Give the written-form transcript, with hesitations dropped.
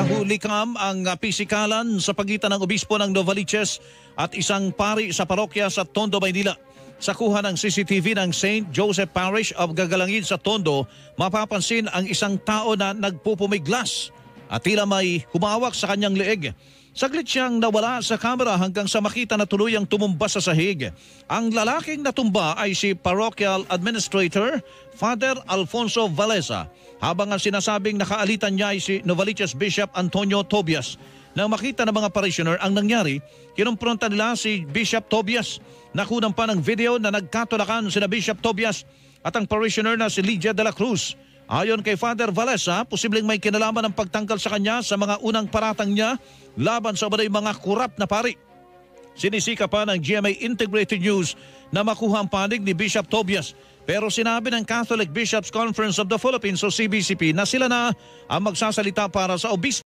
Nahulikam ang pisikalan sa pagitan ng obispo ng Novaliches at isang pari sa parokya sa Tondo, Maynila. Sa kuha ng CCTV ng St. Joseph Parish of Gagalangin sa Tondo, mapapansin ang isang tao na nagpupumiglas at tila may humawak sa kanyang leeg. Saglit siyang nawala sa kamera hanggang sa makita na tuluyang tumumba sa sahig. Ang lalaking natumba ay si Parochial Administrator Father Alfonso Valesa, habang ang sinasabing nakaalitan niya ay si Novaliches Bishop Antonio Tobias. Nang makita ng mga parishioner ang nangyari, kinumpronta nila si Bishop Tobias. Nakunan pa ng video na nagkatulakan sina Bishop Tobias at ang parishioner na si Lydia de la Cruz. Ayon kay Father Valesa, posibleng may kinalaman ng pagtangkal sa kanya sa mga unang paratang niya laban sa mga kurap na pari. Sinisika pa ng GMA Integrated News na makuha ang panig ni Bishop Tobias, pero sinabi ng Catholic Bishops Conference of the Philippines o CBCP na sila na ang magsasalita para sa obispo.